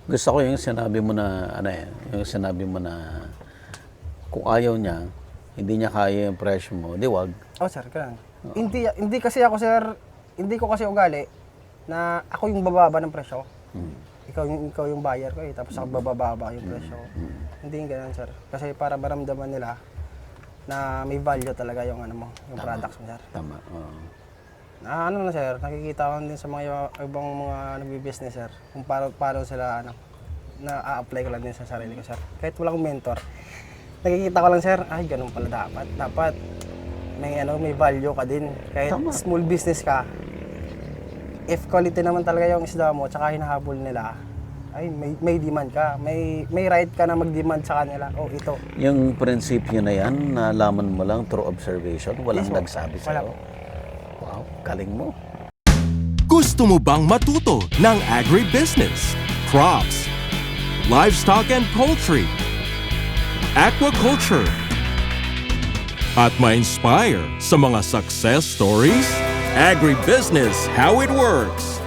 Gusto ko yung sinabi mo na, ano eh, yung sinabi mo na kung ayaw niya, hindi niya kaya yung presyo mo, di wag. Oh, sir, kailangan. Hindi kasi ako, sir, hindi ko kasi ugali na ako yung bababa ng presyo. Ikaw yung buyer ko eh, tapos ako bababa yung presyo. Hindi yung ganun, sir. Kasi para maramdaman nila na may value talaga yung ano mo, yung products mo, sir. Tama. Oo. Ano na, sir, nakikita ko din sa mga ibang mga nagbi-business, sir, kung paano sila na-apply ko lang din sa sarili ko, sir. Kahit wala akong mentor, nakikita ko lang, sir, ay, ganun pala dapat. Dapat may value ka din. Kahit small business ka, if quality naman talaga yung isda mo, tsaka hinahabol nila, ay, may demand ka. May right ka na mag-demand sa kanila. Oh, ito. Yung prinsipyo na yan, nalaman mo lang through observation, walang Yes, nagsabi wala sa'yo. po. Wow, galing mo. Gusto mo bang matuto ng agribusiness, crops, livestock and poultry, aquaculture, at ma-inspire sa mga success stories? Agribusiness, how it works!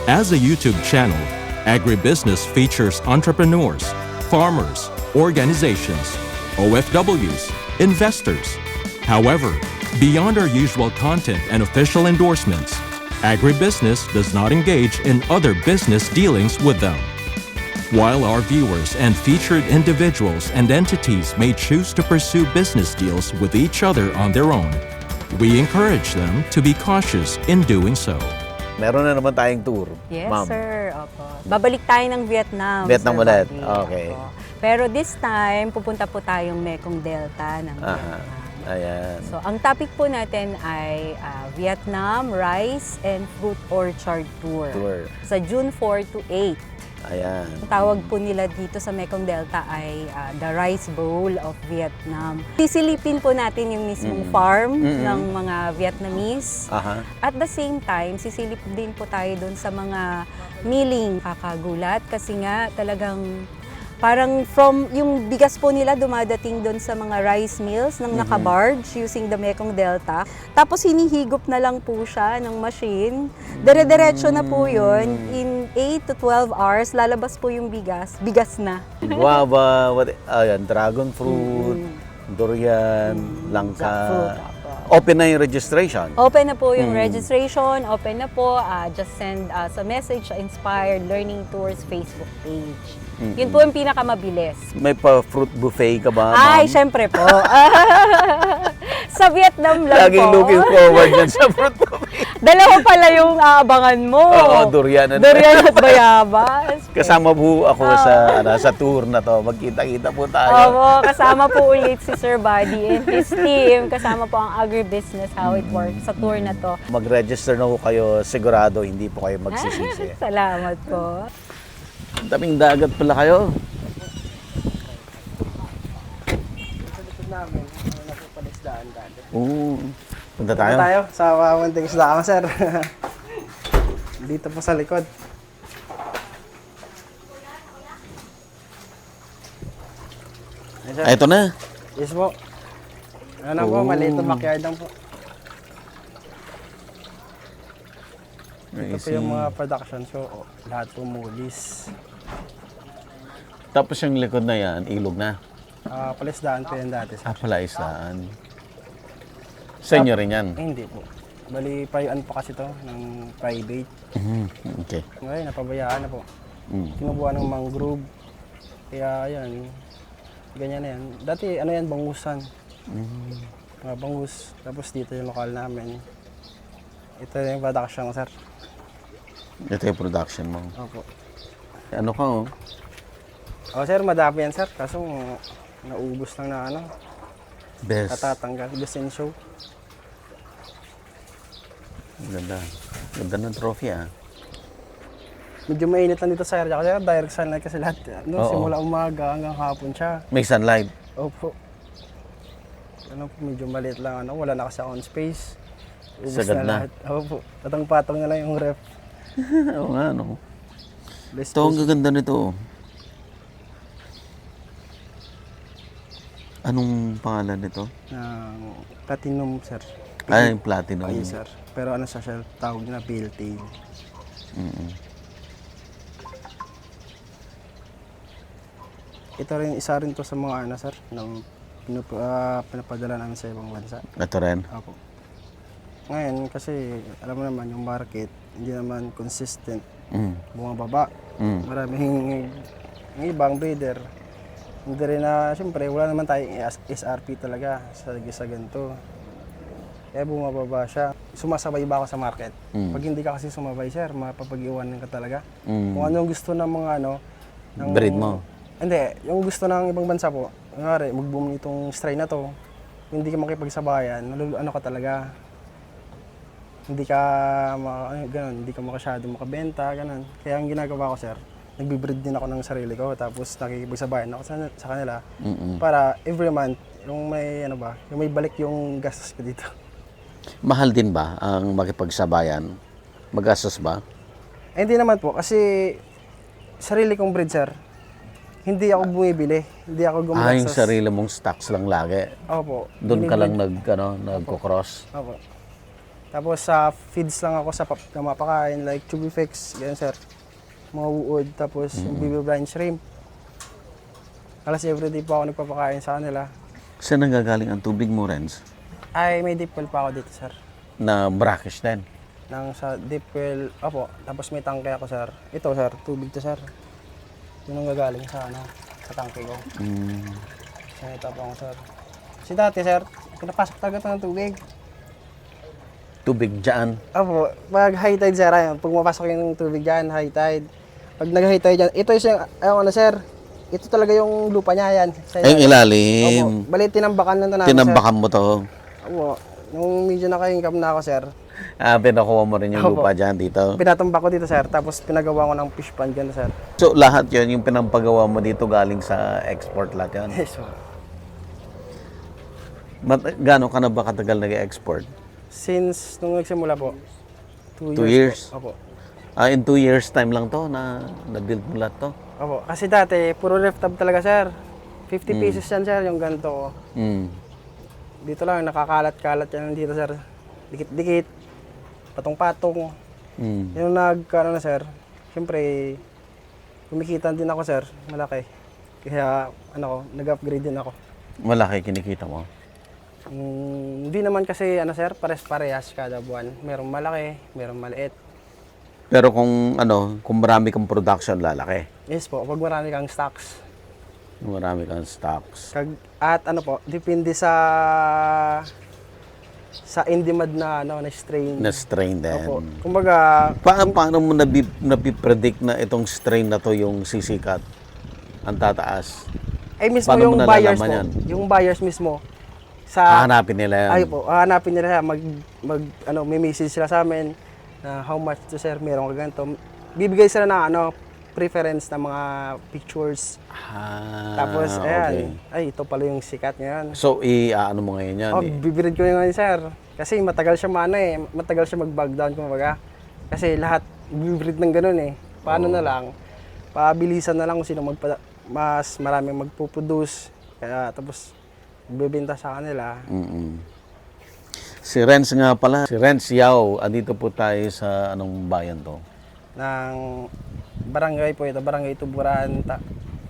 As a YouTube channel, Agribusiness features entrepreneurs, farmers, organizations, OFWs, investors. However, beyond our usual content and official endorsements, Agribusiness does not engage in other business dealings with them. While our viewers and featured individuals and entities may choose to pursue business deals with each other on their own, we encourage them to be cautious in doing so. Meron na naman tayong tour, Yes, ma'am. sir. Opo. Babalik tayo ng Vietnam. Vietnam Sir ulit. Buddy. Okay. Opo. Pero this time, pupunta po tayong Mekong Delta ng Aha. Vietnam. Ayan. So, ang topic po natin ay Vietnam Rice and Fruit Orchard Tour. Sa June 4 to 8. Ayan. Ang tawag po nila dito sa Mekong Delta ay the Rice Bowl of Vietnam. Sisilipin po natin yung mismong farm ng mga Vietnamese. Aha. At the same time, sisilip din po tayo doon sa mga milling. Kakagulat kasi nga talagang parang from yung bigas po nila dumadating doon sa mga rice mills ng nakabarge using the Mekong Delta. Tapos hinihigop na lang po siya ng machine. Dire-diretso na po yun. In 8 to 12 hours, lalabas po yung bigas. Bigas na. Guava, ayan, dragon fruit, durian, langka. Jackfruit, opo. Open na yung registration. Open na po yung registration, open na po. Just send us a message sa Inspired Learning Tours Facebook page. Yun po yung pinakamabilis. May pa-fruit buffet ka ba, Ay, ma'am? syempre po. Sa Vietnam lang Laging po. looking forward yan sa fruit buffet. Dalawa pala yung aabangan mo. Oo, durian. Durian at bayabas. Kasama po ako sa tour na to. Magkita-kita po tayo. Opo, kasama po ulit si Sir Buddy and his team. Kasama po ang Agribusiness, how it works sa tour na to. Mag-register na po kayo. Sigurado hindi po kayo magsisisi. Salamat po. Daming dagat pala kayo. Sa likod namin, ano po pala isdaan dati. Oo. Punta tayo. Tayo sa Wawanting Isdaan, sir. Dito po sa likod. Yes, sir. Ito na. Yes po. Ano na po, maliit na backyard lang po. Ito po yung mga production. So, lahat po mulis. Tapos yung likod na yan, ilog na. Palisdaan po yan dati, sir. Pala islaan. Sa inyo rin yan. Hindi po. Bali, payuan pa kasi to ng private. Okay. Ngayon, napabayaan na po. Mm. Kinubuha ng mangrove. Kaya, ayan. Ganyan na yan. Dati, ano yan, bangusan. Mga bangus. Tapos dito yung lokal namin. Ito yung production, sir. Ito yung production mo. Opo. Ano ka oh? Sir, madami yan, sir. Kaso, naubos lang na ano. Best. Katatanggal. Lisensyo. Ganda. Ganda ng trophy ah. Medyo mainit lang dito, sir. Kasi direct sunlight kasi lahat. No, Oo. simula umaga hanggang hapon siya. May sunlight. Opo. Ano po, medyo maliit lang. Ano, wala na kasi on space. Ubus Sagad na. lahat. Opo. Patang-patong na lang yung ref. Oo nga no. Less Ito ang gaganda nito. Anong pangalan nito? Platinum, sir. Ay, platinum. Ay, sir. Pero ano siya tawag na pale tail. ito rin, isa rin to sa mga ano, sir, na pinapadala namin sa ibang bansa. Ito rin. Opo. Ngayon, kasi alam mo naman, yung market, hindi naman consistent. Bumababa. Maraming yung ibang breeder. Hindi rin na, siyempre, wala naman tayong SRP talaga sa ganito. Kaya bumababa siya. Sumasabay ba ako sa market? Pag hindi ka kasi sumabay, sir, mapapag-iwanan ka talaga. Kung ano yung gusto ng mga ano, ng, Breed mo. Hindi, yung gusto ng ibang bansa po, ngari, mag-boom itong strain na to, hindi ka makipagsabayan, ano ka talaga. Hindi ka, ganun, hindi ka makasyado makabenta, ganun. Kaya ang ginagawa ko, sir, nagbe-breed din ako ng sarili ko, tapos nakikipagsabayan ako sa kanila para every month, yung may, ano ba, yung may balik yung gastos ko dito. Mahal din ba ang makipagsabayan? Magastos ba? Eh, hindi naman po, kasi sarili kong breed, sir. Hindi ako bumibili, hindi ako Yung gumagastos. sarili mong stocks lang lagi. Opo. Doon ka lang Binibreed. nagko-cross. Opo. Tapos sa feeds lang ako sa na mapakain, like Chubifix, ganyan, sir. Mga uod, tapos yung BB Brine Shrimp. Alas everyday po ako nagpapakain sa kanila. Saan nanggagaling ang tubig mo, Renz? Ay, may deep well pa ako dito, sir. Na brackish din. Nang sa deep well, opo, tapos may tangke ako, sir. Ito, sir, tubig to, sir. Yun ang gagaling sa, ano, sa tangke ko. Sanita po ako, sir. Kasi dati, sir, pinapasok talaga ito ng tubig. Tubig dyan. Opo, pag high tide, sir, ayun, pag mapasok yung tubig dyan, high tide. Pag nag-high tide dyan, ito yung, ano, sir, ito talaga yung lupa niya, yan. Sa Ay, yung ilalim. Opo, bali, tinambakan lang ito namin, Tinambakan mo to. sir. Opo, nung medyo naka-income na ako, sir, Pinakuha mo rin yung Opo. lupa dyan dito. pinatambak ko dito, sir, tapos pinagawa ko ng fish pond dyan, sir. So, lahat yun, yung pinampagawa mo dito galing sa export lahat yan. Yes, po. Gano'n ka na ba katagal nag-export? Since nung nagsimula po, 2 2 years. years? Po. Opo. In 2 years time lang to na-build mo lahat to? Opo. Kasi dati, puro ref tab talaga, sir. 50 pesos yan, sir, yung ganito. Dito lang, nakakalat-kalat yan dito, sir. Dikit-dikit, patong-patong. Yung na, sir, siyempre, kumikita din ako, sir, malaki. Kaya, nag-upgrade din ako. Malaki kinikita mo. Hindi naman kasi, sir, pares-parehas kada buwan. Merong malaki, merong maliit. Pero kung marami kang production, lalaki. Yes po, pag marami kang stocks. Marami kang stocks. At depende sa in-demand na strain. Na strain din. Opo. Kumbaga, Paano mo napipredict na itong strain na to yung sisikat? Ang tataas? mismo Paano mo yung buyers nalalaman po. yan? Yung buyers mismo. Sa, Hahanapin nila yan. ay po, hahanapin nila, may message sila sa amin na how much to, sir, meron ka ganito. Bibigay sila ng preference ng mga pictures. Tapos, okay. ay, ito pala yung sikat ngayon. So, ano mo ngayon yan? Bibreed ko yung ngayon, sir. Kasi matagal siya matagal siya mag-bug down, kumbaga. Kasi lahat bibreed ng ganun eh. Paano na lang, pabilisan na lang kung sino mas maraming magpuproduce. Kaya tapos, bibenta sa kanila. Si Renz nga pala. Si Renz Yao. Andito po tayo sa anong bayan to? Ng barangay po ito, Barangay Tuburan,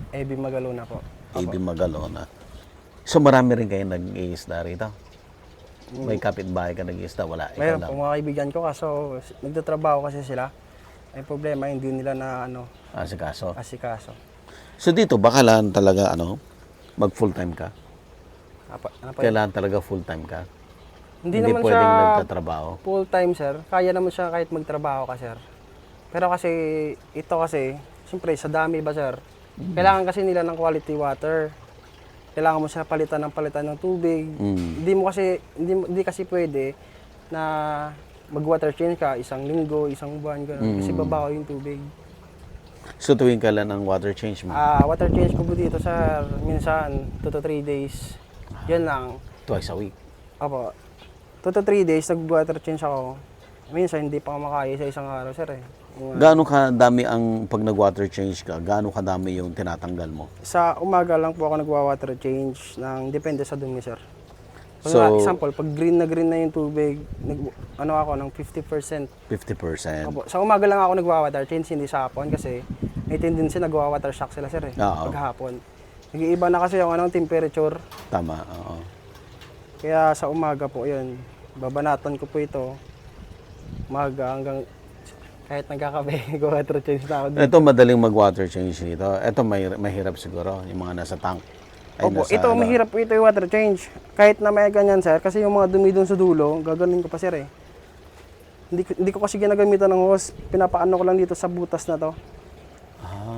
Ebi Magalona po. Ebi Magalona. So marami rin kayo nag-iisda rito? May kapitbahay ka nag-iisda? Wala, ikaw Mayroon lang. po mga kaibigan ko, kaso nagtatrabaho kasi sila. May problema, hindi nila na Asikaso. asikaso. So dito, baka lang talaga mag full-time ka? Ano po, Kailangan talaga full-time ka? hindi naman pwedeng siya nagtatrabaho? full-time, sir. Kaya naman siya kahit magtrabaho ka, sir. Pero kasi, ito kasi, siyempre, sa dami ba, sir? Kailangan kasi nila ng quality water. Kailangan mo siya palitan ng tubig. Hindi kasi pwede na mag-water change ka isang linggo, isang buwan, gano'n. Kasi babaho yung tubig. So tuwing kailan ang water change mo? Water change ko po dito, sir. Minsan, 2 to 3 days. Yan lang. Twice a week. Opo. 2 to 3 days, nag-water change ako. Minsan, hindi pa ako makaya sa isang araw, sir, eh. Gaano kadami ang pag nag-water change ka? Gaano kadami yung tinatanggal mo? Sa umaga lang po ako nagwa-water change depende sa dumi, sir. So, Example, pag green na yung tubig, ako ng 50%. 50%. Opo. Sa umaga lang ako nagwa-water change, hindi sa hapon kasi may tendency nagwa-water shock sila, sir, eh, Oo. paghapon. Nag-iiba na kasi yung temperature. Tama, oo. Kaya sa umaga po, yun, babanatan ko po ito. Umaga hanggang kahit nagkakape, water change na ako dito. Ito madaling mag-water change dito. Ito mahirap siguro, yung mga nasa tank. Opo, nasa, ito mahirap po ito yung water change. Kahit na may ganyan sir, kasi yung mga dumi doon sa dulo, gaganin ko pa sir eh. Hindi ko kasi ginagamitan ng hose, pinapaano ko lang dito sa butas na to.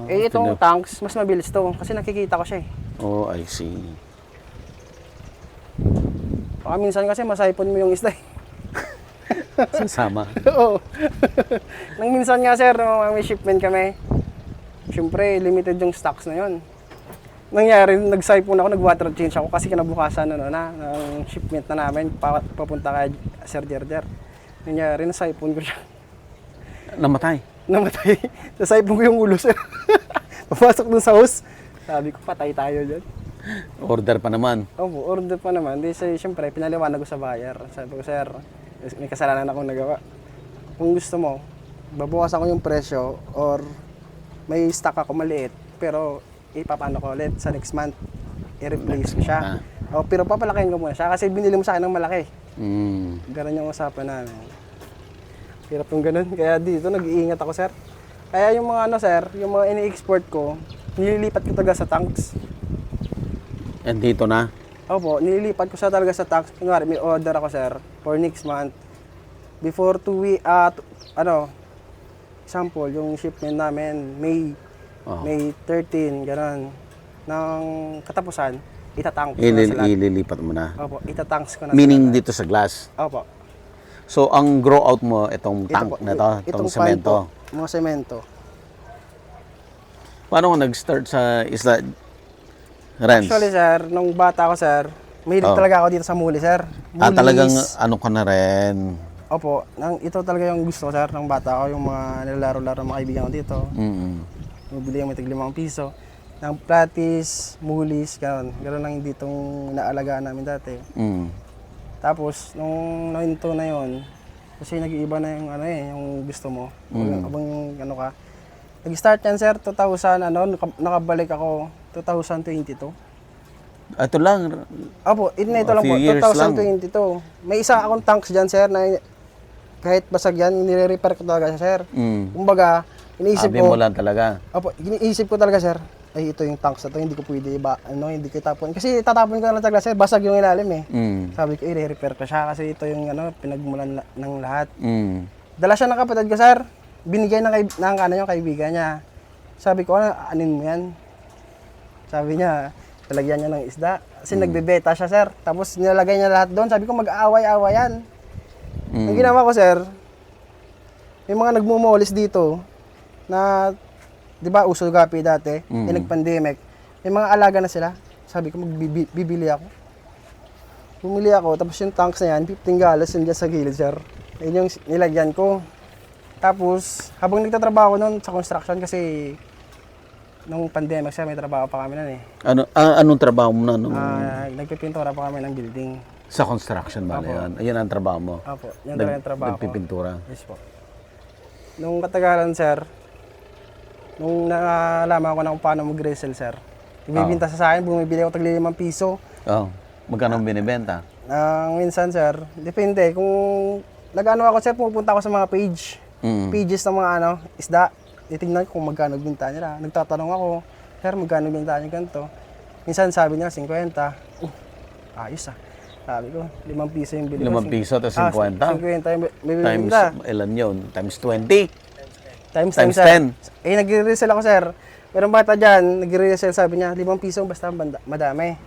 Itong tanks, mas mabilis to, kasi nakikita ko siya eh. Oh, I see. Baka minsan kasi masaipon mo yung isda eh. Sasama. Oo. Nang minsan nga sir, nung may shipment kami, syempre limited yung stocks na yun. Nangyari, nag-siphon ako, nag-water change ako kasi kinabukasan ng shipment na namin papunta kay Sir Jerjer. Nangyari, na-siphon ko siya. Namatay. Namatay. Na-siphon ko yung ulo sir. Papasok dun sa house. Sabi ko, patay tayo dyan. Order pa naman. Opo, order pa naman. Di syempre, pinaliwanag ko sa buyer. Sabi ko, sir, may kasalanan akong nagawa. Kung gusto mo, babawasan ko yung presyo or may stock ako maliit, pero ipapano ko ulit sa next month. I-replace ko siya. O, pero papalakihin ko muna siya kasi binili mo sa akin ng malaki. Ganun yung usapan namin. Hirap yung ganun. Kaya dito, nag-iingat ako, sir. Kaya yung mga sir, yung mga ini-export ko, nililipat ko talaga sa tanks. And dito na? Opo, nililipat ko siya talaga sa tax. Kunwari, may order ako, sir, for next month. Before 2 weeks, example, yung shipment namin, May 13, gano'n. Nang katapusan, itatank ko na sila. Ililipat mo na? Opo, itatanks ko na Meaning sila. dito sa glass? Opo. So, ang grow out mo, itong tank na to, itong semento? Mga semento. Paano ka nag-start sa isla? Renz? Actually, sir, nung bata ko, sir, mahilig talaga ako dito sa muli, sir. Mulis. Talagang ano ka na rin? Opo, ito talaga yung gusto ko, sir, ng bata ko, yung mga nilalaro-laro ng mga kaibigan ko dito. Bumili yung may tig-5 piso. Ng platis, mulis, gano'n. Gano'n lang dito naalagaan namin dati. Tapos, nung nahinto na yon, kasi nag-iiba na yung yung gusto mo. Abang ka. Nag-start yan, sir, 2000, nakabalik ako 2022. Ito lang? Opo, ito lang po, years 2022. May isa akong tanks dyan, sir, na kahit basag yan, nire-repair ko talaga siya, sir. Kumbaga, iniisip Sabi ko, mo lang talaga? opo, iniisip ko talaga, sir, ay ito yung tanks na to, hindi ko pwede hindi ko itapon. Kasi tatapon ko na lang talaga, sir, basag yung ilalim eh. Sabi ko, i-repair ko siya kasi ito yung pinagmulan ng lahat. Dala siya ng kapatid ko, sir. Binigay ng kaibigan niya. Sabi ko, anin mo yan? Sabi niya, talagyan niya ng isda. Kasi nagbebeta siya, sir. Tapos nilalagay niya lahat doon. Sabi ko, mag-aaway-aawayan. Ang ginawa ko, sir, may mga nagmumolis dito na, di ba, uso gapi dati, nag-pandemic. May mga alaga na sila. Sabi ko, bibili ako. Bumili ako, tapos yung tanks na yan, 15 galos yun dyan sa gilid, sir. Yun yung nilagyan ko. Tapos, habang nagtatrabaho noon sa construction kasi nung pandemic siya, may trabaho pa kami noon eh. Anong trabaho mo na? Nagpipintura pa kami ng building. Sa construction ba yan? Ayan ang trabaho mo? Opo, yan talaga yung trabaho ko. Nagpipintura? Yes po. Nung katagalan, sir, nung nalaman ko na kung paano mag-resell, sir, ibibinta sa akin, bumibili ako tagli 5 piso. Magkano binibenta? Minsan, sir, depende. Kung nag-ano ako, sir, pupunta ako sa mga pages ng mga isda. Titingnan ko kung magkano binta nila. Nagtatanong ako, sir, magkano binta niyo ganito? Minsan sabi niya, 50. Ayos ah. Sabi ko, 5 piso yung bili ko. 5 piso, tapos 50? 50 yung bili Times, ilan yun? Times 20? Times 10? Nagre-resell ako, sir. Pero bata dyan, nagre-resell, sabi niya, 5 piso, basta madami.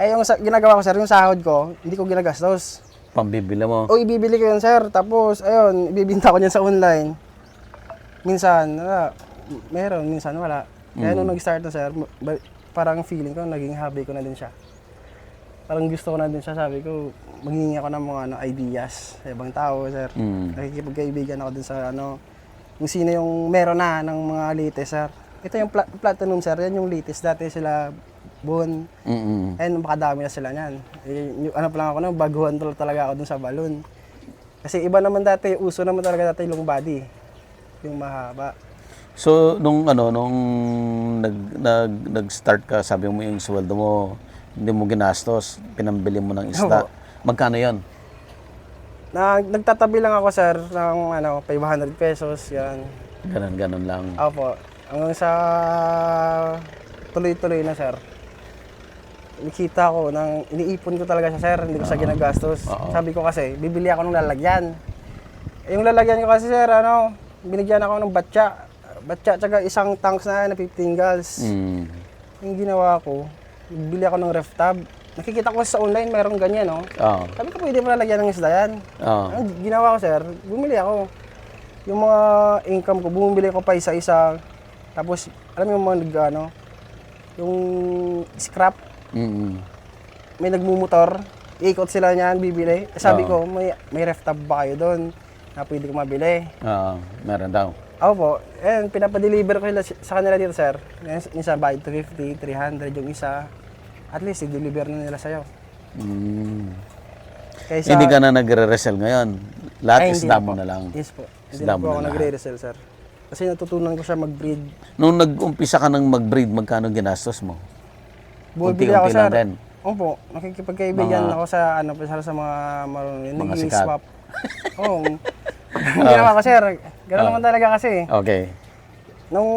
Yung ginagawa ko, sir, yung sahod ko, hindi ko ginagastos. Pambibili mo? O, ibibili ko yun, sir. Tapos, ayun, ibibinta ko niyan sa online. Minsan, meron, minsan wala. Kaya nung nag-start na, sir, parang feeling ko, naging hobby ko na din siya. Parang gusto ko na din siya, sabi ko, maghingi ako ng mga ideas sa ibang tao, sir. Nakikipagkaibigan ako din sa kung sino yung meron na ng mga latest, sir. Ito yung platinum, sir, yan yung latest. Dati sila Bon. Ayun, makadami na sila niyan. Pa lang ako baguhan talaga ako dun sa balloon. Kasi iba naman dati, uso naman talaga dati yung body. Yung mahaba. So, nung nag-start ka, sabi mo yung sweldo mo, hindi mo ginastos, pinambili mo ng isda. Opo. Magkano yon? Nagtatabi lang ako, sir, ng 500 pesos, yan. Ganon lang. Opo. Hanggang sa tuloy-tuloy na, sir. Nakita ko, iniipon ko talaga siya, sir. Hindi ko siya ginagastos. Sabi ko kasi, bibili ako ng lalagyan. Yung lalagyan ko kasi, sir, binigyan ako ng batya. Batya, tsaka isang tanks na 15 gals. Yung ginawa ko, bibili ako ng ref tab. Nakikita ko sa online, mayroong ganyan, no? Oo. Sabi ko, pwede mo lalagyan ng isda yan. Oo. Ang ginawa ko, sir, bumili ako. Yung mga income ko, bumili ko pa isa-isa. Tapos, alam mo yung mga yung scrap, may nagmumotor, iikot sila niyan, bibili. Sabi ko, may ref tab ba kayo doon na pwede ko mabili? Oo, meron daw. Ako po, and pinapadeliver ko sa kanila dito, sir. Yung isa, bayad 250, 300 yung isa. At least, i-deliver na nila sa'yo. Kaysa, Hindi ka na nagre-resell ngayon. Lahat Ay, hindi isda na mo po. na lang. Yes po. Hindi Isda na po mo ako na lahat. nagre-resell, sir. Kasi natutunan ko siya mag-breed. Nung nag-umpisa ka ng mag-breed, magkano ginastos mo? Bumibili ako, Unti-unti sir. lang din. Opo, nakikipagkaibigan ako sa sa mga marunong. Mga sikat. Nag-swap. Oo. Ginawa ko, sir. Gano'n naman talaga kasi. Okay. Nung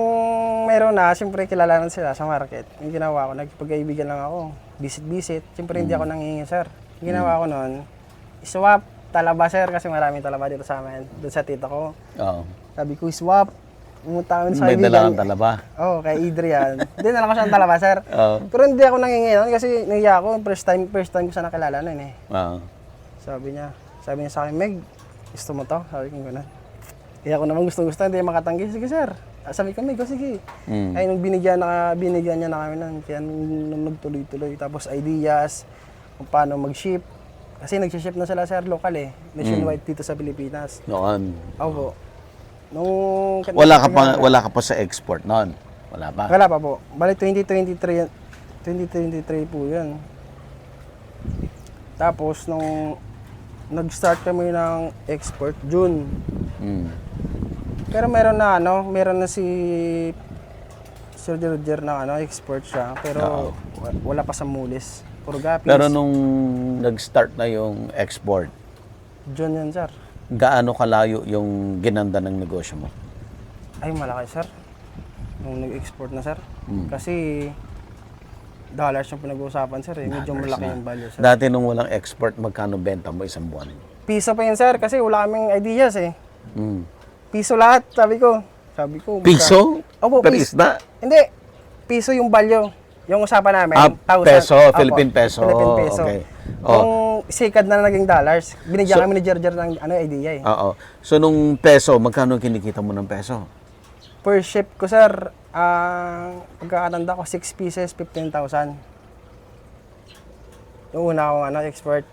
meron na, siyempre kilala na sila sa market. Yung ginawa ko, nagkipagkaibigan lang ako. Visit-visit. Siyempre hindi ako nangingi, sir. Yung ginawa ko noon, swap, talaba, sir, kasi maraming talaba dito sa amin. Doon sa tita ko. Oo. Sabi ko, swap. Pumunta kami sa May dala kaibigan. kang talaba. Oo, kay Adrian. Dinala ko siya ng talaba, sir. Oo. Pero hindi ako nangingi noon kasi nahiya ako. First time ko siya nakilala noon eh. Oo. Sabi niya sa akin, Meg, gusto mo to? Sabi ko gano'n. Kaya ako naman gusto, hindi makatanggi. Sige, sir. Sabi ko, Meg, sige. Ay, nung binigyan niya na kami nun, kaya nung nagtuloy-tuloy. Tapos ideas, kung paano mag-ship. Kasi nag-ship na sila, sir, local eh. Nationwide dito sa Pilipinas. Noon. Opo. Nung... Wala ka pa sa export noon. Wala pa. Wala pa po. Balik 2023 po yun. Tapos, nung nag-start kami ng export, June. Pero meron na si Sir Roger na export siya. Pero wala pa sa Mulis. Puro gapis. Pero nung nag-start na yung export, June yan, sir. gaano kalayo yung ginanda ng negosyo mo? Ay, malaki, sir. Nung nag-export na, sir. Kasi dollars yung pinag-uusapan, sir. Medyo malaki yung value, sir. Dati nung walang export, magkano benta mo isang buwan? Piso pa yun, sir. Kasi wala kaming ideas eh. Mm. Piso lahat, sabi ko. Piso? Opo, Per piso. isda? Hindi. Piso yung value. Yung usapan namin. 1,000. Peso, Opo, Philippine peso. Philippine peso. Okay. Kung sikad na naging dollars, binigyan kami ni Jerjer ng idea eh. Oo. So nung peso, magkano kinikita mo ng peso? Per ship ko, sir, pagkakatanda ko, 6 pieces, 15,000. Yung una akong export.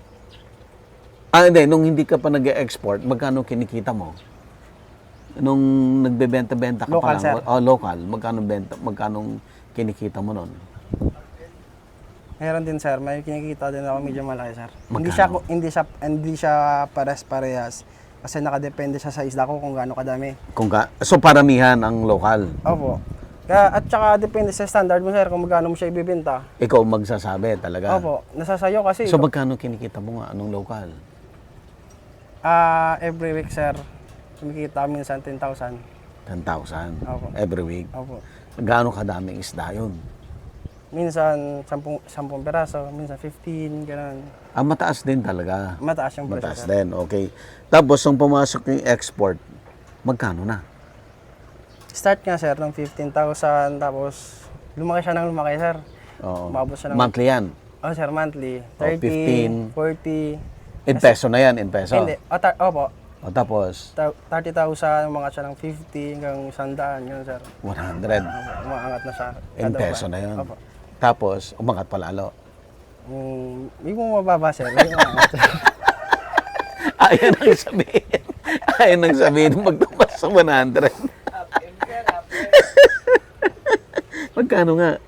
Hindi. Nung hindi ka pa nag-export, magkano kinikita mo? Nung nagbebenta-benta ka Local, pa lang? sir. Local. Magkano kinikita mo nun? Meron din, sir, may kinikita din ako medyo malaki, sir. Magkano? Hindi siya pares-parehas. Kasi nakadepende siya sa isda ko kung gaano kadami. So paramihan ang local. Opo. At saka depende sa standard mo, sir, kung magkano mo siya ibibenta. Ikaw magsasabi talaga. Opo, nasa sayo kasi. So magkano kinikita mo nga anong local? Every week, sir, kumikita kami minsan 10,000. 10,000 Opo. every week. Opo. Gaano kadaming isda yun? Minsan 10 peraso, minsan 15, gano'n. Mataas din talaga. Mataas yung presyo, Mataas sir. din, okay. Tapos nung pumasok yung export, magkano na? Start nga, sir, ng 15,000, tapos lumaki siya ng lumaki, sir. Oo. Umabot siya ng... Monthly yan. Oh, sir, monthly. 15. 40. In peso na yan, in peso. Hindi. Opo. O tapos, 30,000, umangat siya ng 50 hanggang 100, yun, sir. 100. Umaangat na siya. In kada peso buwan. na yun. Opo. Tapos, umangat pa lalo. Hindi mo mababa, sir. Hindi mo umangat. Ayan ang sabihin. Ayan ang sabihin magtumas sa 100. Magkano nga?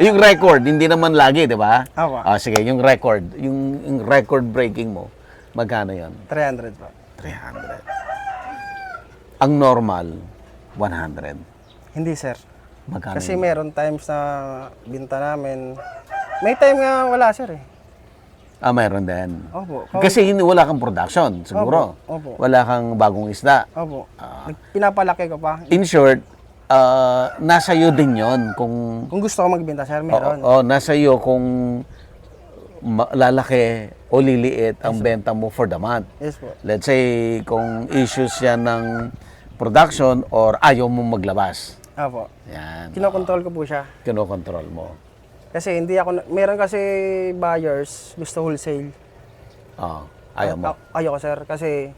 Yung record, hindi naman lagi, di ba? Opo. Sige, yung record, yung record breaking mo, magkano yon? 300 po. 300. Ang normal, 100. Hindi, sir. Magkano Kasi yun? meron times na binta namin. May time nga wala, sir eh. Mayroon din. Opo. Kasi wala kang production, siguro. Opo. Wala kang bagong isda. Opo. Pinapalaki ko pa. In short, nasa iyo din yon kung Kung gusto ko magbenta, sir, meron. nasa iyo kung lalaki o liliit ang benta mo for the month. Yes po. Let's say kung issues yan ng production or ayaw mo maglabas. Opo. Yan. Kinokontrol ko po siya. Kinokontrol mo. Kasi hindi ako, meron kasi buyers, gusto wholesale. Ayaw mo. Ayoko, sir. Kasi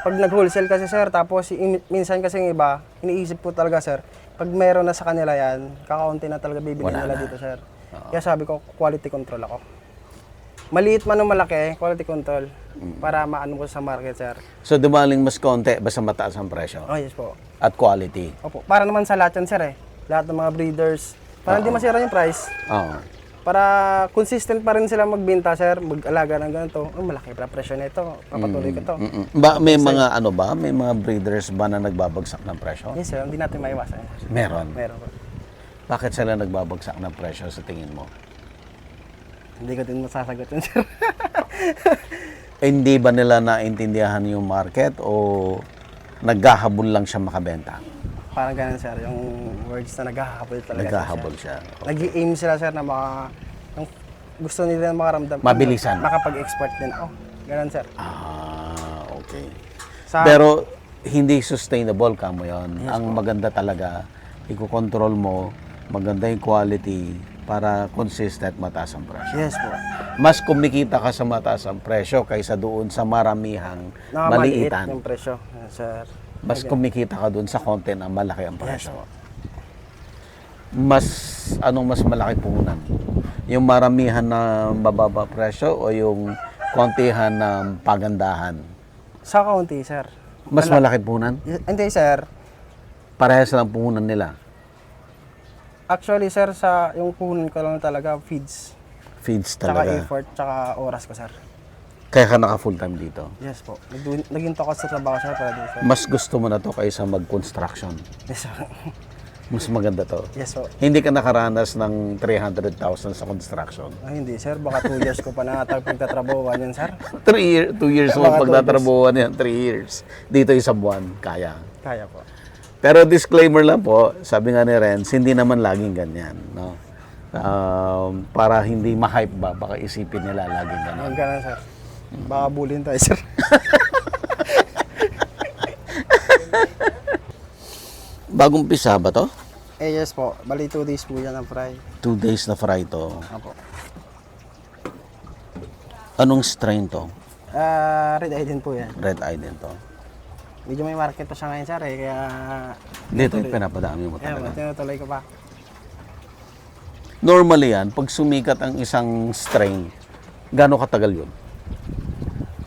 pag nag-wholesale kasi, sir, tapos minsan kasi yung iba, iniisip ko talaga, sir, pag meron na sa kanila yan, kakaunti na talaga bibili Wala nila na. dito, sir. Kaya sabi ko, quality control ako. Maliit man o malaki, quality control. Para maano ko sa market, sir. So, dumaling mas konti, basta mataas ang presyo. Oh, yes po. At quality. Opo. Para naman sa lahat yan, sir, eh. Lahat ng mga breeders. Para hindi masira yung price. Oo. Para consistent pa rin sila magbenta, sir. Mag-alaga ng ganito. Oh, malaki pa presyo nito. Papatuloy ko to. May mga ano ba? May mga breeders ba na nagbabagsak ng presyo? Yes, sir. Hindi natin maiwasan. Meron. Meron po. Bakit sila nagbabagsak ng presyo sa tingin mo? Hindi ko din masasagot yun, sir. Hindi ba nila naintindihan yung market o naghahabol lang siya makabenta? Parang ganun, sir. Yung words na naghahabol talaga. Naghahabol siya. Nag-i-aim sila, sir, na yung gusto nila makaramdam. Mabilisan. Makapag-export din. Oh, ganun, sir. Okay. Sa, Pero hindi sustainable ka mo yun. Ang maganda talaga, ikokontrol mo, maganda yung quality para consistent mataas ang presyo. yes po. Mas kumikita ka sa mataas ang presyo kaysa doon sa maramihang Nakamaliit maliitan. yung presyo, sir. Mas kumikita ka doon sa konti na malaki ang presyo. Anong mas malaki puhunan? Yung maramihan na mababa presyo o yung kontihan na pagandahan? Sa kaunti, sir. Mas malaki puhunan? Hindi, sir. Parehas lang puhunan nila. Actually, sir, sa yung puhunan ko lang talaga, feeds. Feeds Tsaka talaga. effort, tsaka oras ko, sir. Kaya ka naka full time dito. Yes po. Naging tokos sa trabaho, sir, para dito, sir. Mas gusto mo na to kaysa mag-construction. Yes, sir. Mas maganda to. Yes po. Hindi ka nakaranas ng 300,000 sa construction. Ay, hindi, sir. Baka 2 years ko pa na pagtatrabahuan yun, sir. 2 years mo Mga 2 pagtatrabuhan yan, 3 years. Dito isang buwan, kaya. Kaya po. Pero disclaimer lang po, sabi nga ni Renz, hindi naman laging ganyan. No? Para hindi ma-hype ba, baka isipin nila laging ganyan. Ang ganun, sir. Baka bulin tayo, sir. Bagong pisa ba to? Yes po. Bali 2 days po yan ang fry. 2 days na fry to. Apo. Anong strain to? Red eye din po yan. Red eye din to. Medyo may market pa siya ngayon, sir, eh. Kaya, Dito yung pinapadami mo yeah, talaga. tinutuloy ko pa. Normally yan, pag sumikat ang isang strain, gaano katagal yun?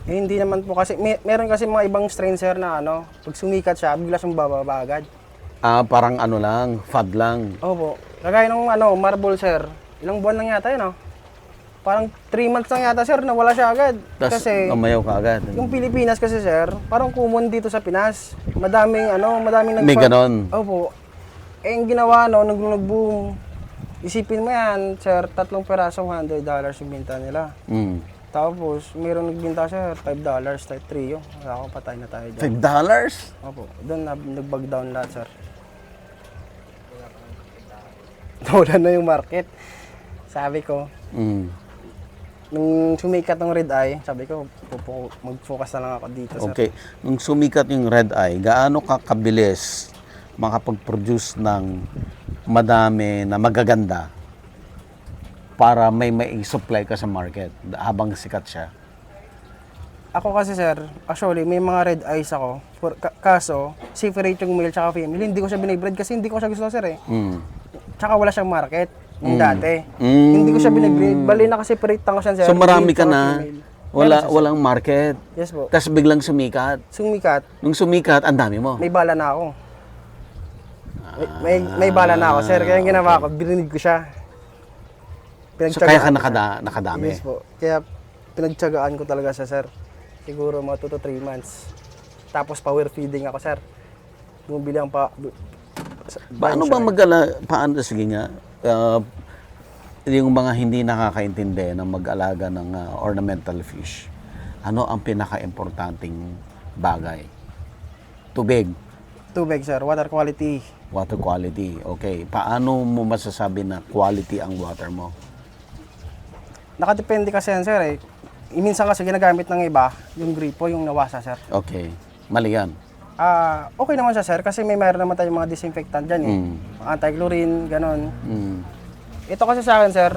Eh, hindi naman po kasi, meron kasi mga ibang strain, sir, na ano, pag sumikat siya, bigla siyang bababa agad. Parang ano lang, fad lang. Opo. Kagaya ng ano, marble, sir. Ilang buwan lang yata yun, no? Parang 3 months lang yata, sir, nawala siya agad. Tapos Kasi, umayaw ka agad. yung Pilipinas kasi, sir, parang common dito sa Pinas. Madaming May ganon. Opo. Eh, yung ginawa, no, nag-boom. Isipin mo yan, sir, 3 perasong $100 yung binta nila. Tapos, mayroong nagbinta, sir, $5 type 3 yun. Wala ako, patay na tayo dyan. $5? Opo. Doon, nag-bug down lahat, sir. Nawala na yung market. Sabi ko, nung sumikat ng red eye, sabi ko, mag-focus na lang ako dito, sir. Okay. Nung sumikat yung red eye, gaano ka kabilis makapag-produce ng madami na magaganda para may supply ka sa market habang sikat siya? Ako kasi, sir, actually, may mga red eyes ako. Kaso, separate yung male tsaka female. Hindi ko siya binibreed kasi hindi ko siya gusto, sir, eh. Tsaka wala siyang market. Yung dati. Hindi ko siya binibreed. Bali, nakaseparate ko siya, sir. So marami Male ka tsaka na, female. walang market. Yes po. Tapos biglang sumikat. Sumikat, Nung sumikat, ang dami mo. may bala na ako. May bala na ako, sir. Kaya yung ginawa ko, bininig ko siya. So kaya ka Pinagtyagaan ko siya. nakadami. Yes po. Kaya pinagtyagaan ko talaga siya, sir. Siguro mga 2 to 3 months. Tapos power feeding ako, sir. bumibili ang Paano ba sige nga, yung mga hindi nakakaintindi ng mag-alaga ng ornamental fish, ano ang pinaka-importanting bagay? Tubig, Tubig, sir. Water quality. water quality. Okay, paano mo masasabi na quality ang water mo? Nakadepende kasi yan, sir, eh. Minsan kasi ginagamit ng iba, yung gripo, yung nawasa, sir. Okay, mali yan. Okay naman siya, sir, kasi meron naman tayong mga disinfectant dyan, eh. Anti-chlorine, ganon. Mm. Ito kasi sa akin, sir,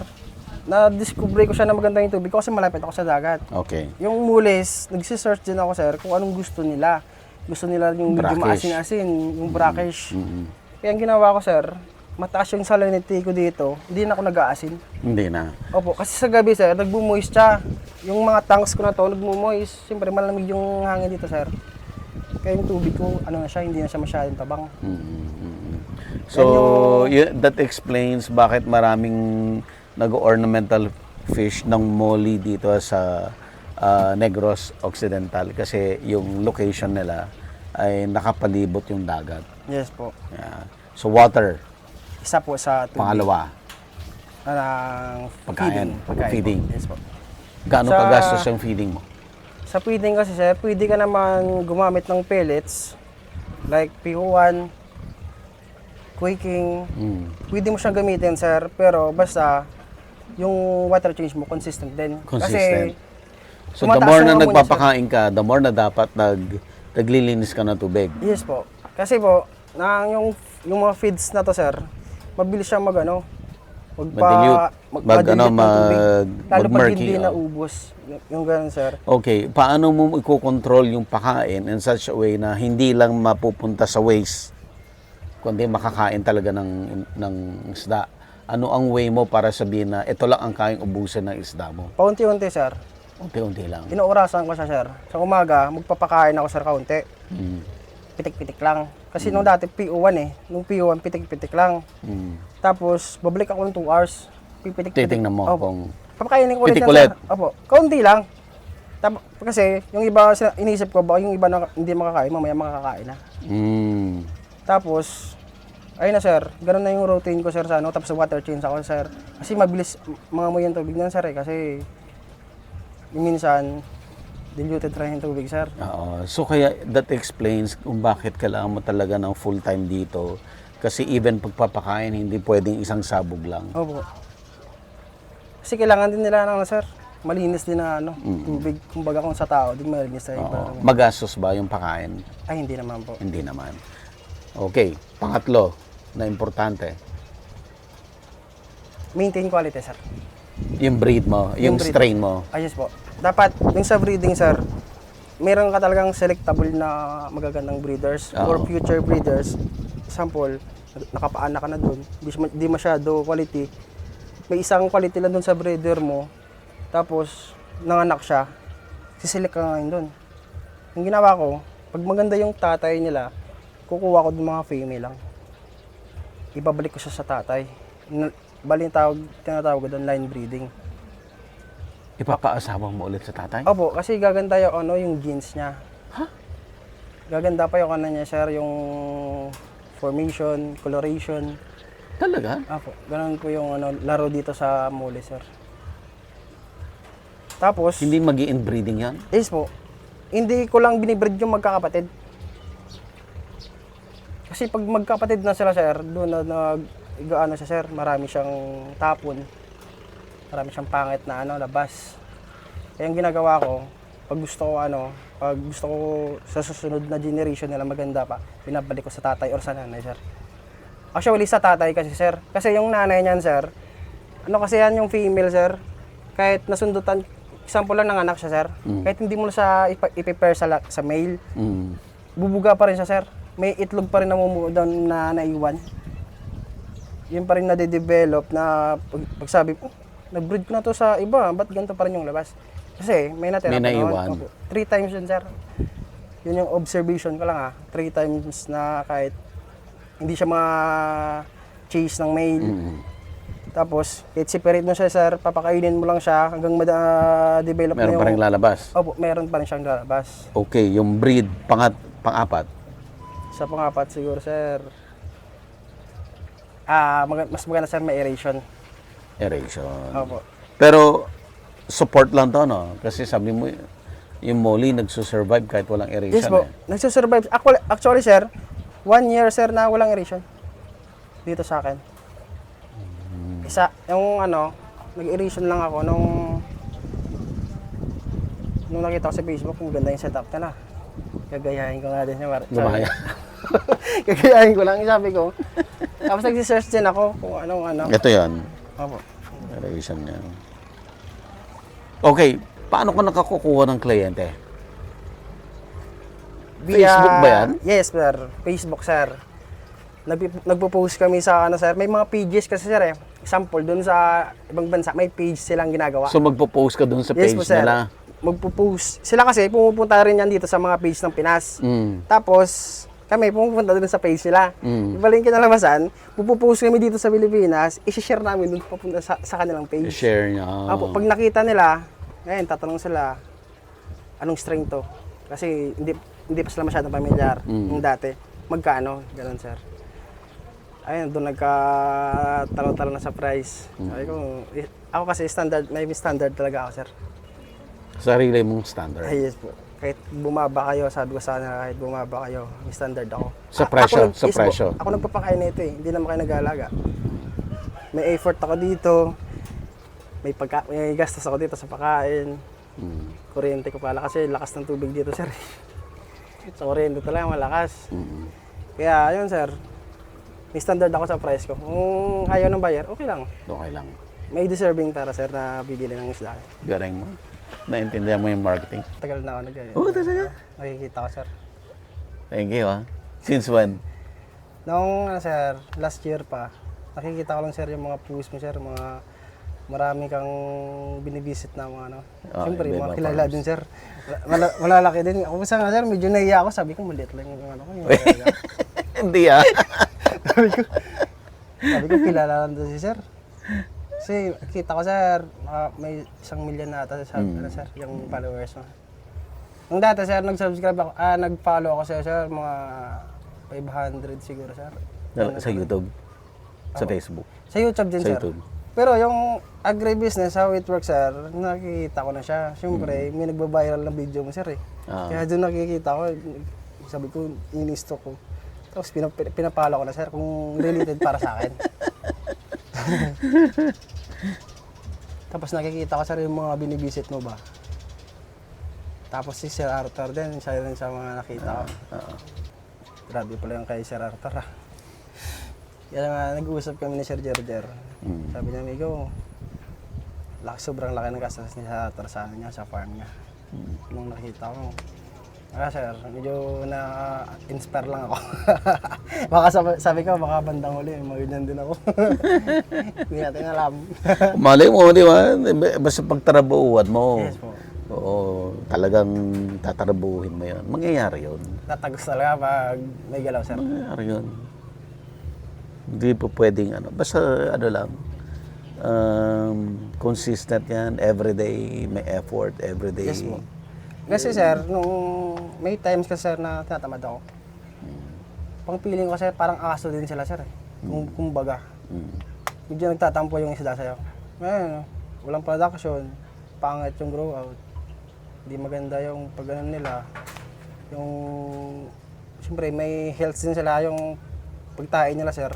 na-discover ko siya na maganda yung tubig ko kasi malapit ako sa dagat. Okay. Yung mulis, nagsisearch din ako, sir, kung anong gusto nila. Gusto nila yung medyo Brackish. maasin-asin, yung brackish. Kaya ang ginawa ko, sir, mataas yung salinity ko dito, hindi na ako nag-aasin. Hindi na. Opo, kasi sa gabi, sir, nagbumoist siya. Yung mga tanks ko na to, nagbumoist. Siyempre, malamig yung hangin dito, sir. Kaya yung tubig ko, ano na siya, hindi na siya masyadong tabang. So, that explains bakit maraming nag-ornamental fish ng molly dito sa Negros Occidental kasi yung location nila ay nakapalibot yung dagat. Yes po. Yeah. So, water, Isa po sa tubig. pangalawa, Ng Pagkain. Pagkain. Feeding. Po. Yes po. gaano Sa- kagastos yung feeding mo? Sa feeding kasi, sir, pwede ka naman gumamit ng pellets like PO1, quaking. Pwede mo siyang gamitin, sir, pero basta yung water change mo consistent din. Consistent. Kasi So, the tumataas more yung na ammonia, nagpapakain ka, the more na dapat naglilinis ka ng tubig. Yes po. Kasi po, yung mga feeds na to, sir, mabilis siyang Ma-dilute. mag-dilute ng tubig. Lalo pag mag-murky, hindi oh. naubos. Yung ganun, sir. Okay, paano mo i-control yung pakain in such a way na hindi lang mapupunta sa waste, kundi makakain talaga ng isda? Ano ang way mo para sabihin na ito lang ang kayang ubusin ng isda mo? Paunti-unti, sir. Unti-unti lang. Inuurasan ko siya, sir. Sa umaga, magpapakain ako, sir, kaunti. Mm. Pitik-pitik lang. Kasi nung dati, PO1 eh. Nung PO1, pitik-pitik lang. Mm. Tapos, babalik ako ng 2 hours. Pipitik-pitik. Titingnan mo Opo. kung Papakainin ko ulit pitik yan, ulit. sir. Opo. Kaunti lang. Kasi, yung iba, iniisip ko, baka yung iba na hindi makakain, mamaya makakain na. Tapos, ayun na, sir. Ganun na yung routine ko, sir, sa ano. Tapos water change ako, sir. Kasi mabilis mangamoy yung tubig na, sir, eh. Kasi yung minsan, diluted rin yung tubig, sir. Oo. So kaya that explains kung bakit kailangan mo talaga ng full-time dito. Kasi even pagpapakain, hindi pwedeng isang sabog lang. Opo. Kasi kailangan din nila, ano, sir, malinis din na, ano, tubig. Kumbaga kung sa tao, din malinis na yung Oo. Magastos ba yung pakain? Ay, hindi naman po. Hindi naman. Okay. Pangatlo na importante, Maintain quality, sir. yung breed mo, yung breed. strain mo. Ayos po. Dapat, yung sa breeding, sir, meron ka talagang selectable na magagandang breeders or Oo. future breeders. Example, nakapaanak ka na doon, di masyado quality. May isang quality lang doon sa breeder mo, tapos nanganak siya, sisilik ka ngayon doon. Yung ginawa ko, pag maganda yung tatay nila, kukuha ko ng mga female lang. Ibabalik ko siya sa tatay. Bali tinatawag ko doon line breeding. Ipapaasawa mo ulit sa tatay? Opo, kasi gaganda yung ano, yung genes niya. Gaganda pa yung ano niya, sir, yung formation, coloration. Talaga? Opo, ganun po yung ano, laro dito sa muli, sir. Tapos, Hindi mag-i-inbreeding yan? yes po, hindi ko lang binibreed yung magkakapatid. Kasi pag magkapatid na sila, sir, doon na nag-ano siya, sir, marami siyang tapon. Marami siyang pangit na ano, labas. Kaya ang ginagawa ko, pag gusto ko sa susunod na generation nila maganda pa, binabalik ko sa tatay or sa nanay, sir. Actually, sa tatay kasi, sir. Kasi yung nanay niyan, sir, ano kasi yan yung female, sir, kahit nasundutan, example lang ng anak siya, sir, kahit hindi mo na siya ipipair sa male, bubuga pa rin siya, sir. May itlog pa rin doon na naiwan. Yun pa rin nade-develop na pagsabi, nag-breed ko na to sa iba, ba't ganito pa rin yung labas? Kasi may natira May pa noon. naiwan. Opo. 3 times yun, sir. Yun yung observation ko lang, 3 times na kahit hindi siya ma-chase ng male. Tapos, kahit separate mo siya, sir, papakainin mo lang siya hanggang ma-develop na Meron yung... pa rin lalabas? Opo, meron pa rin siyang lalabas. Okay, yung breed, pang-apat. Sa pang-apat siguro, sir, mas maganda, sir, may aeration. Aeration. Opo. Pero support lang to, no? Kasi sabi mo, yung Molly nagsusurvive kahit walang aeration. Yes po. Nagsusurvive. Actually, sir, 1 year, sir, na walang aeration. Dito sa akin. Yung nag-aeration lang ako nung nakita ko sa Facebook, kung ganda yung setup nila. Gagayahin ko nga din siya. Gumaya. Gagayahin ko lang, sabi ko. Tapos nag-search din ako kung anong. Ito yan. Opo. Aeration niya. Okay, paano ka nakakukuha ng kliyente? Facebook ba yan? Yes, sir. Facebook, sir. Nagpo-post kami sa sir. May mga pages kasi, sir, eh. Example, dun sa ibang bansa, may page silang ginagawa. So magpo-post ka dun sa Yes page po, sir. nila? Magpo-post. Sila kasi, pumupunta rin yan dito sa mga page ng Pinas. Tapos, kami, pumupunta dun sa page nila. Ibaling kinalabasan, pupupost kami dito sa Pilipinas, isi-share namin dun papunta sa kanilang page. I-share niya. Apo, pag nakita nila, ngayon, tatanong sila, anong string to? Kasi hindi pa sila masyadong familiar yung dati. Magkano? Ganun, sir. Ayun, doon nagkatalo-talo na sa price. Sabi ko, ako kasi may standard talaga ako, sir. Sarili mong standard. Ay, yes po. Kahit bumaba kayo, sabi ko sana, kahit bumaba kayo, may standard ako. Sa presyo, sa yes presyo. Po, ako nagpapakain nito eh, hindi naman kayo nag-aalaga. May effort ako dito, may gastos ako dito sa pagkain. Kuryente ko pala kasi lakas ng tubig dito, sir. Sa kuryente talaga malakas. Kaya yun, sir. May standard ako sa price ko. Kung ayaw ng buyer, okay lang. Okay lang. May deserving tara, sir, na bibili ng isda. Galing mo. Naintindihan mo yung marketing. Tagal na ako Oo, talaga? nakikita ko, sir. Thank you, ha? Since when? Noong, sir, last year pa, nakikita ko lang, sir, yung mga post mo, sir, mga marami kang binibisit na mga Siyempre, iba-iba mga kilala farms. din, sir. Malalaki din. Ako sa nga, sir, medyo nahiya ako. Sabi ko, maliit lang yung ko. Yung Hindi, ha? sabi ko, kilala lang doon si sir. Kasi kita ko, sir, may 1 million na ata sir, yung followers mo. Nung dati, sir, nag-subscribe ako, nag-follow ako sir, mga 500 siguro, sir. Sa YouTube? Sa Facebook? Sa YouTube din, Sa sir. YouTube. Pero yung agribusiness, how it works, sir, nakikita ko na siya. Siyempre, may nagba-viral na video mo, sir, eh. Kaya doon nakikita ko, sabi ko, in-stock ko. Tapos pinapalo ko na, sir, kung related para sa akin. Tapos nakikita ko, sir, yung mga binibisit mo ba. Tapos si Sir Arthur din, siya rin sa mga nakita ko. Grabe pala yung kay Sir Arthur, ah. Kaya nga, nag-uusap kami ni Sir Jerjer. Sabi niya, amigo, sobrang laki ng gastos ni Sir Arthur sa niya, sa farm niya. Nung nakita ko, sir, medyo na-inspire lang ako. Baka sabi ko, baka bandang huli, mag-ganyan din ako. Hindi natin alam. Malay mo, di ba? Basta pagtarabuhan mo. Yes po. Oo, talagang tatarabuhin mo yun. Mangyayari yun. Tatagos talaga pag may galaw, sir. Mangyayari yun. Hindi po pwedeng basta lang, consistent yan, everyday, may effort, everyday. Yes po. Kasi sir, nung may times kasi, sir, na tinatamad ako. Pang feeling ko, sir, parang aso din sila, sir. Kumbaga. Medyo nagtatampo yung isda sa'yo. Ngayon, walang production, pangit yung grow out. Hindi maganda yung pag-ano nila. Yung, siyempre, may health din sila, yung pagtain nila, sir.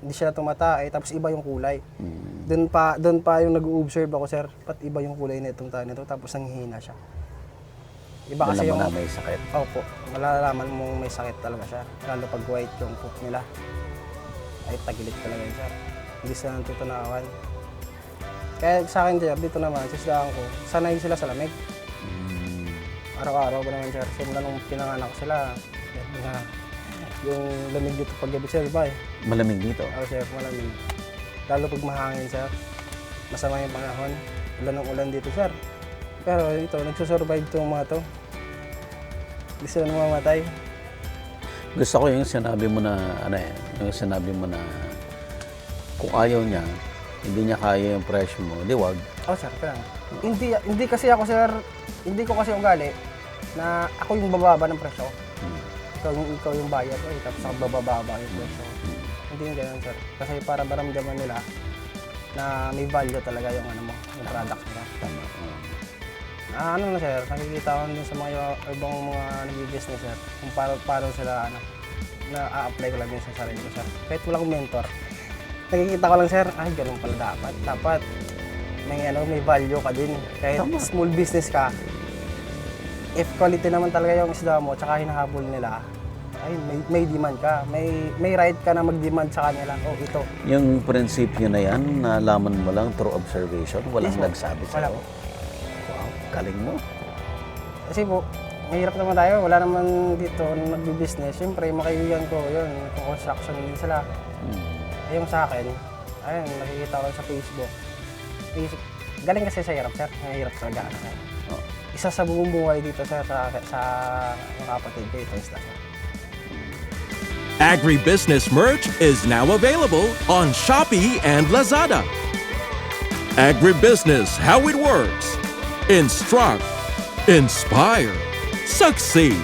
Hindi sila tumatay, tapos iba yung kulay. Doon pa yung nag-observe ako, sir, pat iba yung kulay nitong tayo nito, tapos nanghihina siya. Iba kasi yung na may sakit. Opo, malalaman mong may sakit talaga siya. Lalo pag white yung poop nila. Ay tagilid talaga yun, sir. Hindi sila natutunawan. Kaya sa akin, sir, dito naman, sisdahan ko, sanay sila sa lamig. Araw-araw ba naman, sir? Simula nung pinanganak ko sila, yung lamig dito pag gabi, sir, iba eh. Malamig dito. Oo, sir, malamig. Lalo pag mahangin, sir. Masama yung panahon. Ulan ng ulan dito, sir. Pero ito, nagsusurvive itong mga to. Hindi sila namamatay. Gusto ko yung sinabi mo na, yung sinabi mo na kung ayaw niya, hindi niya kaya yung presyo mo, di wag. Oh, sir, kaya. Hindi kasi ako, sir, hindi ko kasi ugali na ako yung bababa ng presyo. ikaw yung buyer ko, tapos ako bababa yung presyo. Hindi yung ganun, sir. Kasi para maramdaman nila na may value talaga yung ano mo, yung product nila. Tama. Ano na, sir, nakikita ko din sa mga ibang mga nag-business, sir, kung paano sila na-apply ko lang din sa sarili ko, sir. Kahit wala akong mentor, nakikita ko lang, sir, ay, ganun pala dapat. Dapat may value ka din. Kahit small business ka, if quality naman talaga yung isda mo, tsaka hinahabol nila, ay, may demand ka. May right ka na mag-demand sa kanila. Oh, ito. Yung prinsipyo na yan, nalaman mo lang through observation, walang Yes, po. nagsabi Wala sa'yo. po. Wow, galing mo. Kasi po, mahirap naman tayo. Wala naman dito nagbi-business. Siyempre, yung mga kaibigan ko, yun, kung construction din sila. Yung sa akin, ayun, nakikita ko sa Facebook. Galing kasi sa hirap, sir. Mahirap talaga. Oh. Isa sa buong buhay dito, sir, sa mga kapatid ko, ito isda, sir. Agribusiness merch is now available on Shopee and Lazada. Agribusiness, how it works. Instruct, inspire, succeed.